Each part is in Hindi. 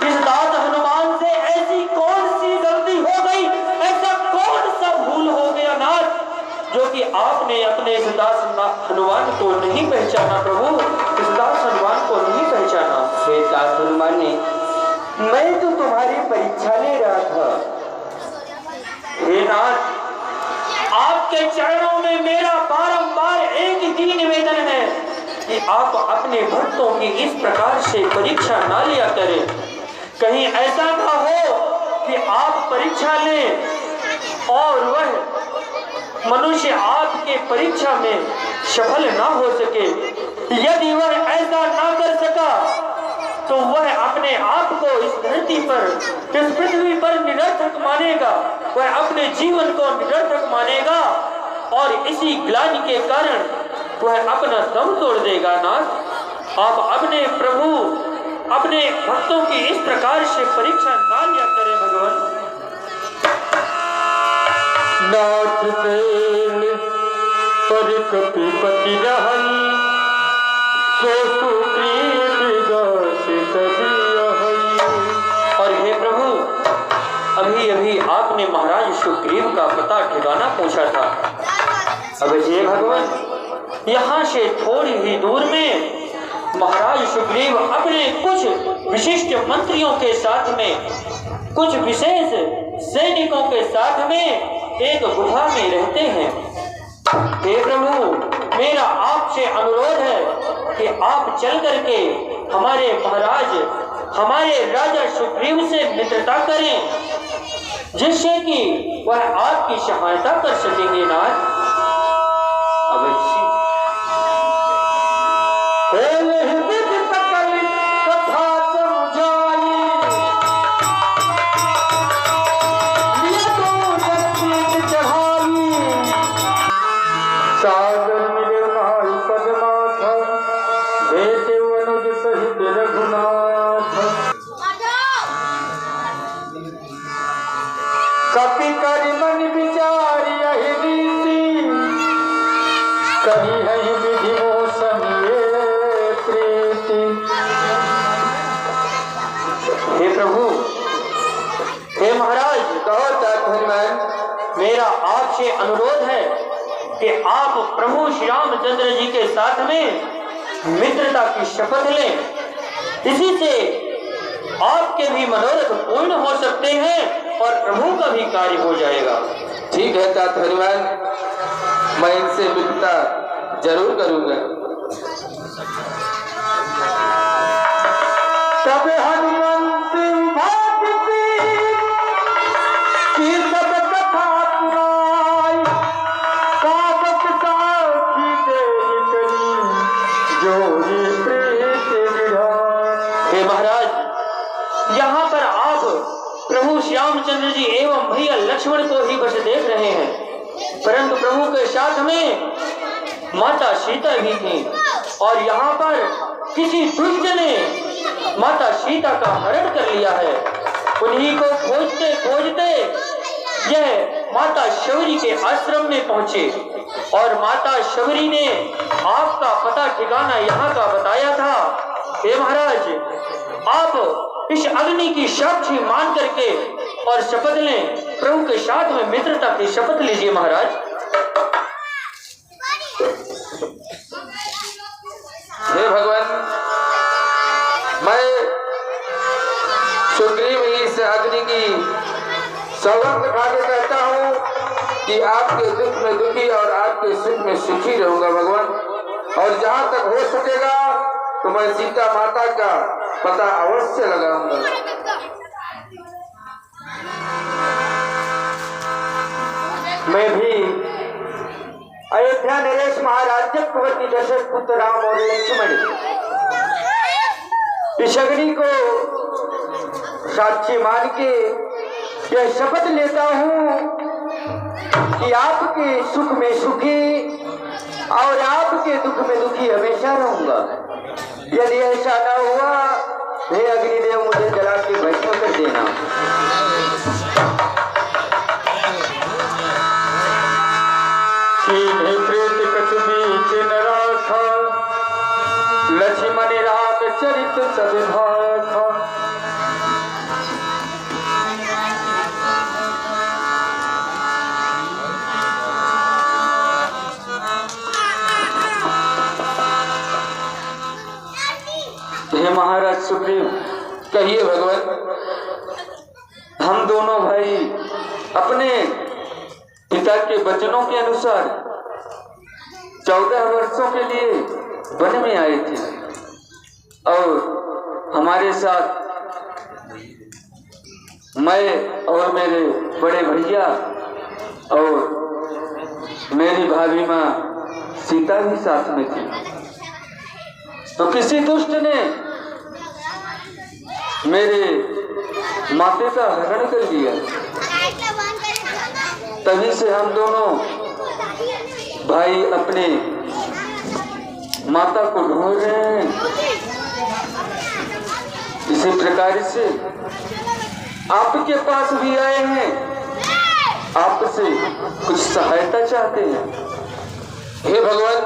इस दास हनुमान से ऐसी कौन सी गलती हो गई, ऐसा कौन सा भूल हो गया नाथ, जो कि आपने अपने इस दास हनुमान को नहीं पहचाना प्रभु, इस दास हनुमान को नहीं पहचाना। हे दास हनुमान ने, मैं तो तुम्हारी परीक्षा ले रहा था। हे नाथ, आपके चरणों में मेरा बारंबार एक ही निवेदन है कि आप अपने भक्तों की इस प्रकार से परीक्षा ना लिया करें। कहीं ऐसा ना हो कि आप परीक्षा लें और वह मनुष्य आपके परीक्षा में सफल ना हो सके। यदि वह ऐसा ना कर सका तो वह अपने आप को इस धरती पर, इस पृथ्वी पर निरर्थक मानेगा, वह अपने जीवन को निरर्थक मानेगा और इसी ग्लानि के कारण वह अपना दम तोड़ देगा नाथ। आप अपने प्रभु, अपने भक्तों की इस प्रकार से परीक्षा ना लिया करें भगवान। नाथ तेल पर कपिपति रहन, सो सुग्रीव दास तभी अहै। और हे प्रभु, अभी अभी आपने महाराज सुग्रीव का पता ठिकाना पूछा था। अब हे भगवान, यहाँ से थोड़ी ही दूर में महाराज सुग्रीव अपने कुछ विशिष्ट मंत्रियों के साथ में, कुछ विशेष सैनिकों के साथ में एक गुफा में रहते हैं। हे प्रभु, मेरा आपसे अनुरोध है कि आप चल करके हमारे महाराज, हमारे राजा सुग्रीव से मित्रता करें, जिससे कि वह आपकी सहायता कर सकेंगे नाथ। अवश्य। कपि कर मन विचार यही रीति, करी है विधि मोसन ये प्रीति। हे प्रभु, हे महाराज, कहो दास हनुमान, मेरा आपसे अनुरोध है कि आप प्रभु श्री रामचंद्र जी के साथ में मित्रता की शपथ लें। इसी से आपके भी मनोरथ पूर्ण हो सकते हैं और प्रभु का भी कार्य हो जाएगा। ठीक है दास हनुमान, मैं इनसे मित्रता जरूर करूंगा। तब हनुमंत भागती की सब कथा सुनाई, काबत साखी देई करी, जोरी प्रीत विधान। हे महाराज, यहाँ पर आप प्रभु श्यामचंद्र जी एवं भैया लक्ष्मण को ही बस देख रहे हैं, परंतु प्रभु के साथ में माता सीता भी थी और यहाँ पर किसी दुष्ट ने माता सीता का हरण कर लिया है। उन्हीं को खोजते खोजते यह माता शबरी के आश्रम में पहुंचे और माता शबरी ने आपका पता ठिकाना यहाँ का बताया था। हे महाराज, आप इस अग्नि की साक्षी मान करके और शपथ लें, प्रभु के साथ में मित्रता की शपथ लीजिए महाराज। हे भगवान, मैं सुग्रीव इस अग्नि की सौगंध खा के कहता हूँ कि आपके दुख में दुखी और आपके सुख में सुखी रहूंगा भगवान। और जहाँ तक हो सकेगा तो मैं सीता माता का पता अवश्य लगाऊंगा। मैं भी अयोध्या नरेश महाराज्यवती दशरथ पुत्र राम और लक्ष्मण इस अग्नि को साक्षी मान के यह शपथ लेता हूँ कि आपके सुख में सुखी और आपके दुख में दुखी हमेशा रहूंगा। यदि ऐसा न हुआ, हे अग्निदेव, मुझे जला के भस्म कर देना। प्रीत कछ बीच न राखा, लक्ष्मण राम चरित सब भाखा। हे महाराज सुग्रीव, कहिए भगवान। हम दोनों भाई अपने पिता के वचनों के अनुसार 14 वर्षों के लिए वन में आए थे और हमारे साथ मैं और मेरे बड़े भैया और मेरी भाभी माँ सीता भी साथ में थी। तो किसी दुष्ट ने मेरे माते का हरण कर लिया। तभी से हम दोनों भाई अपने माता को ढूंढ रहे हैं। इसी प्रकार से आपके पास भी आए हैं, आपसे कुछ सहायता चाहते हैं। हे भगवान,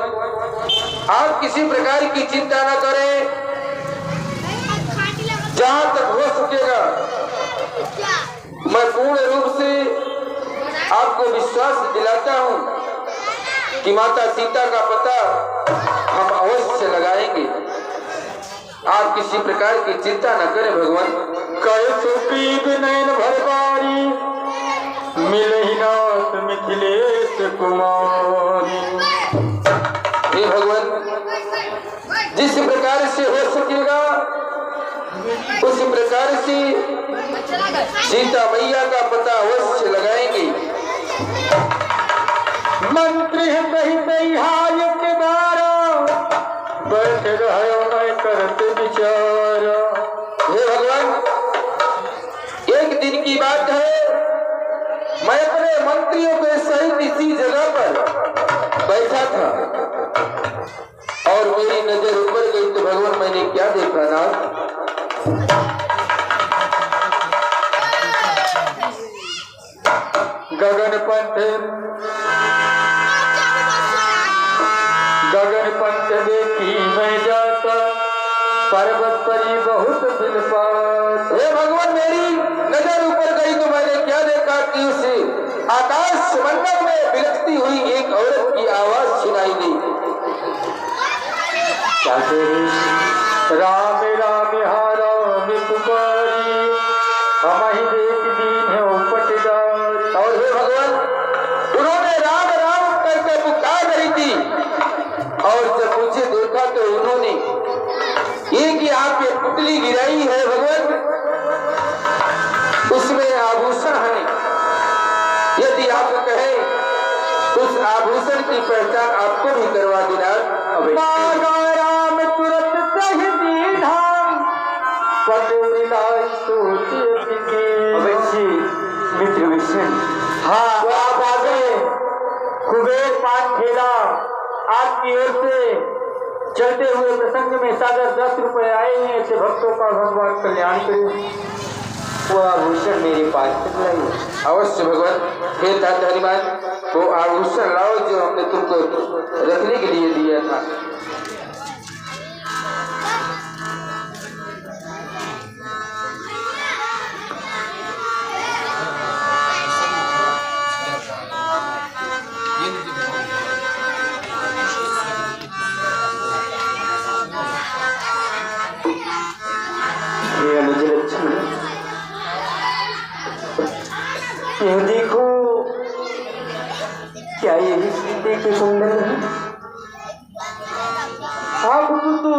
आप किसी प्रकार की चिंता न करें। जहां तक हो सकेगा मैं पूर्ण रूप से आपको विश्वास दिलाता हूं कि माता सीता का पता हम अवश्य लगाएंगे। आप किसी प्रकार की चिंता न करें भगवान। कैसो पीब नैन भरवारी, मिलहि नाथ मिथिलेश कुमारी। हे भगवान, जिस प्रकार से हो सकेगा उस प्रकार से सीता मैया का पता अवश्य लगाएंगे। मंत्री हाय के बारा, बैठ रहो मैं करते विचार। हे भगवान, एक दिन की बात है, मैं अपने मंत्रियों के सहित इसी जगह पर बैठा था और मेरी नजर ऊपर गई तो भगवान मैंने क्या देखा ना, गगन पंथ देखी मैं जाता, पर्वत परी बहुत दिल पास। हे भगवान, मेरी नजर ऊपर गई तो मैंने क्या देखा कि उस आकाश मंडल में बिलखती हुई एक औरत की आवाज सुनाई दी। राम राम हाराम पुकारी, हम ही देख दीन है पटदारी। और हे भगवान, उन्होंने राम राम करके पुकार करी थी और जब मुझे देखा तो उन्होंने एक यहाँ पे पुतली गिराई है भगवान, उसमें आभूषण है। यदि आप कहें उस आभूषण की पहचान आपको भी करवा देना। राम तुरंत सही दीना, मित्र विषय। हाँ, तो आप आगे कुबेर पान खेला आपकी ओर से चलते हुए प्रसंग में सागर 10 रुपए आए हैं। ऐसे भक्तों का भगवान कल्याण करे। वो आभूषण मेरे पास लाइए। अवश्य भगवान। हे धन्यवाद, वो आभूषण लाओ जो हमने तुमको रखने के लिए दिया था। मुझे लक्ष्मी, ये देखो, क्या यही सीते के सुंदर है? आप तो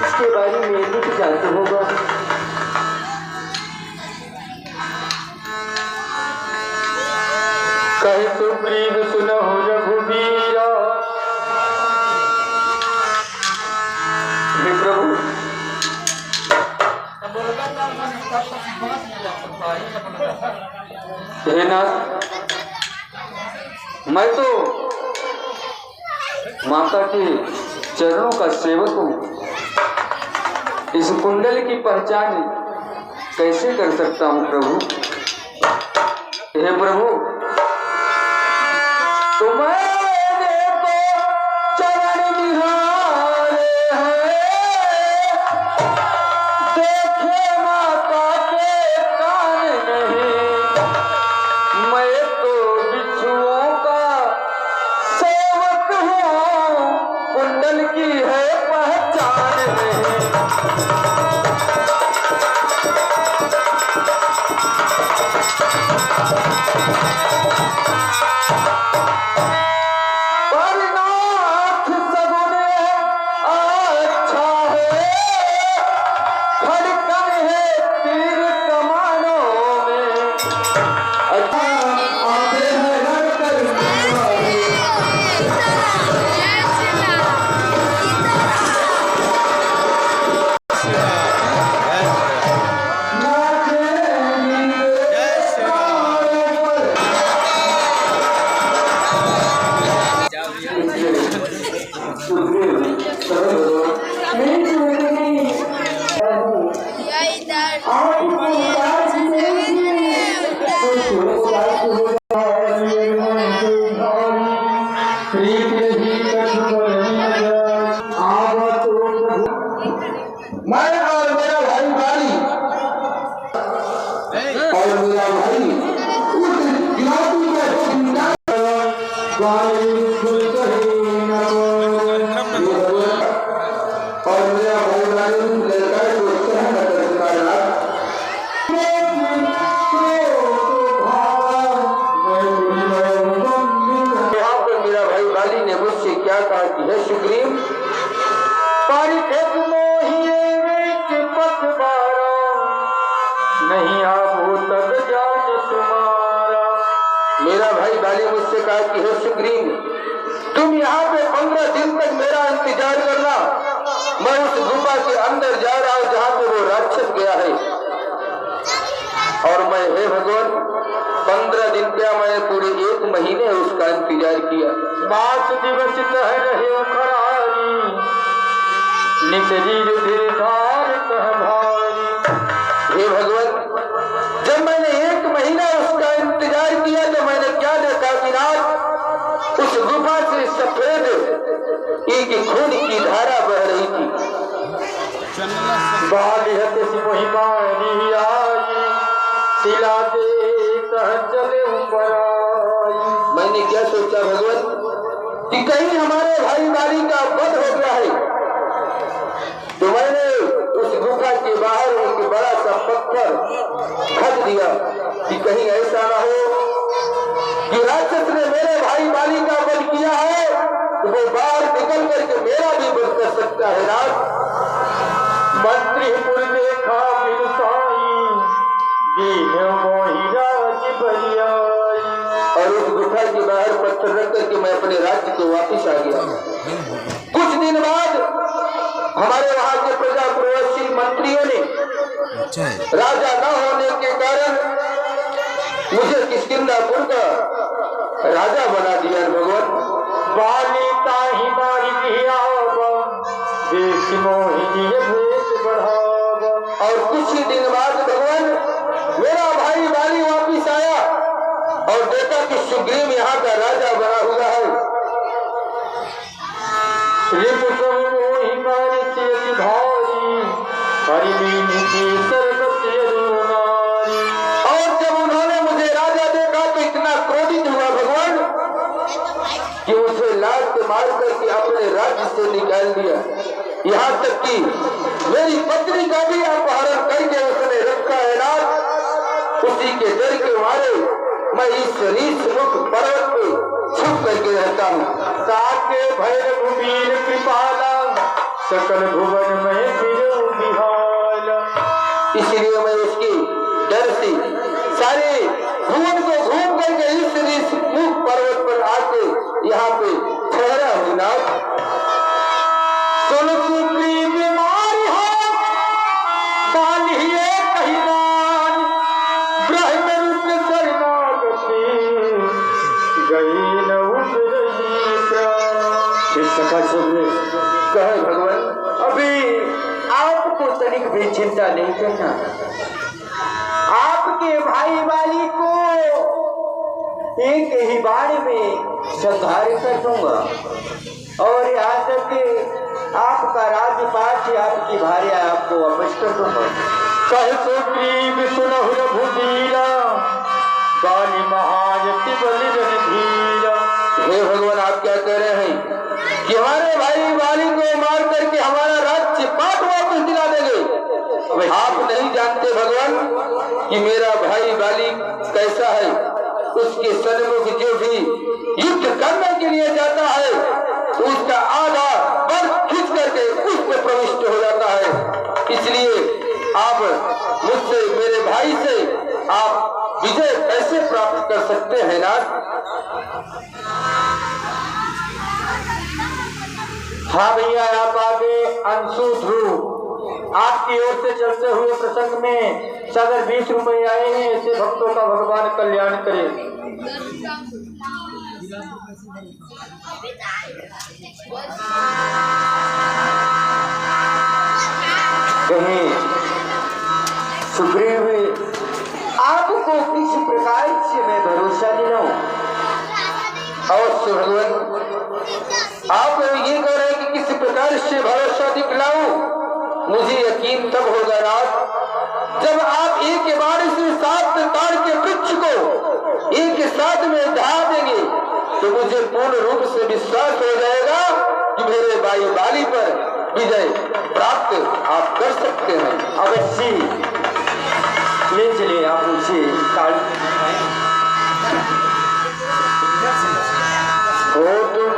इसके बारे में भी तो जानते होगा। कहे सुग्रीव सुनहु रघुबीरा। हे प्रभु, हे नाथ, मैं तो माता के चरणों का सेवक हूँ। इस कुंडल की पहचान कैसे कर सकता हूँ प्रभु? हे प्रभु, तुम्हारे तो चरण निहारे हैं, देखे माता के कान नहीं। मैं तो बिच्छुओं का सेवक हूँ, कुंडल की है पहचान नहीं। मैं और मेरा भाई बाली और मेरा भाई उस ज्ञाति में जिंदा और मेरा भाई बाली लड़का को सहन करता यहाँ पर मेरा भाई बाली ने मुझसे क्या कहा कि है सुग्रीव नहीं आपो तब जान तुम्हारा। मेरा भाई बाली मुझसे कहा कि हे सुग्रीव तुम यहाँ पे 15 दिन तक मेरा इंतजार करना, मैं उस गुफा के अंदर जा रहा हूँ जहाँ पे वो राक्षस गया है। और मैं हे भगवान 15 दिन क्या मैं पूरे 1 महीने उसका इंतजार किया। 5 दिवस कह रहे खरारी निकली धार कह भारी। हे भगवान जब मैंने 1 महीना उसका इंतजार किया तो मैंने क्या देखा कि रात उस गुफा से सफेद एक खून की धारा बह रही थी। बालिहत सिमोही पानी आई सिला दे कह चले ऊपर आई। मैंने क्या सोचा भगवान कि कहीं हमारे भाई बाली का वध हो गया है, तो मैंने उस गुफा के बाहर एक बड़ा सा पत्थर खद दिया कि कहीं ऐसा ना हो कि राक्षस ने मेरे भाई बाली का वध किया है तो वो बाहर निकल करके मेरा भी वध कर सकता है। रात मंत्रीपुर देखा फिर साई दीन मोही राज बलियाई। और उस गुफा के बाहर पत्थर रख करके मैं अपने राज्य को वापिस आ गया। कुछ दिन बाद हमारे वहां के प्रजा प्रवेशी मंत्रियों ने राजा न होने के कारण मुझे किष्किंधापुर का राजा बना दिया। भगवान बाली ताही मारी दिया देश मोही भेष बढ़ावा। और कुछ ही दिन बाद भगवान मेरा भाई बाली वापिस आया और देखा कि सुग्रीव यहाँ का राजा बना हुआ है। और जब उन्होंने मुझे राजा देखा तो इतना क्रोधित हुआ भगवान कि उसे लात मार करके अपने राज्य से निकाल दिया। यहाँ तक कि मेरी पत्नी का भी अपहरण करके उसने रखा है रात। उसी के डर के मारे मैं इस रीछमुख पर्वत पे छुप करके रहता हूँ। साके भैरव वीर कृपाला सकल भुवन में फिर बिहाला। इसलिए मैं उसकी डर से सारे भुवन को घूम करके इस रीछमुख पर्वत पर आके यहाँ पे ठहरा हूँ। ना सुन सुग्रीव बीमारी हो बालिए कहिवान ब्रह्म रूप शरणागति गई न उतरही प्राण। इस प्रकार से कहे भगवान अभी आपको तनिक भी चिंता नहीं करना। आपके भाई वाली को एक ही बार में संहार कर दूंगा और यहाँ तक कि आपका राज्यपाठ आपकी भार्या आपको वापस कर दूंगा। कह सुग्रीव सुनहु रघुवीरा बाली महायति बलि रणधीरा। हे भगवान आप क्या कह रहे हैं कि हमारे भाई बाली को मार करके हमारा राज्य पाठ वापस दिला देंगे? आप नहीं जानते भगवान कि मेरा भाई बाली कैसा है। उसके सन्मुख जो भी युद्ध करने के लिए जाता है उसका आधा बल खींच करके उस पर प्रविष्ट हो जाता है। इसलिए आप मुझसे मेरे भाई से आप विजय कैसे प्राप्त कर सकते हैं नाथ? हाँ भैया आप आगे अंशु ध्रुव आपकी ओर से चलते हुए प्रसंग में सागर 20 रुपए आए हैं। ऐसे भक्तों का भगवान कल्याण करे। कहीं सुग्रीव, आपको किस प्रकार से मैं भरोसा दिलाऊं? अवश्य भगवान, आप ये कह रहे हैं कि किस प्रकार से भरोसा दिखलाऊं? मुझे यकीन तब होगा रात जब आप एक बार से 7 ताड़ के वृक्ष को एक साथ में ढा देंगे, तो मुझे पूर्ण रूप से विश्वास हो जाएगा कि मेरे भाई बाली पर विजय प्राप्त आप कर सकते हैं। अवश्य ले चले आप मुझे हो तुम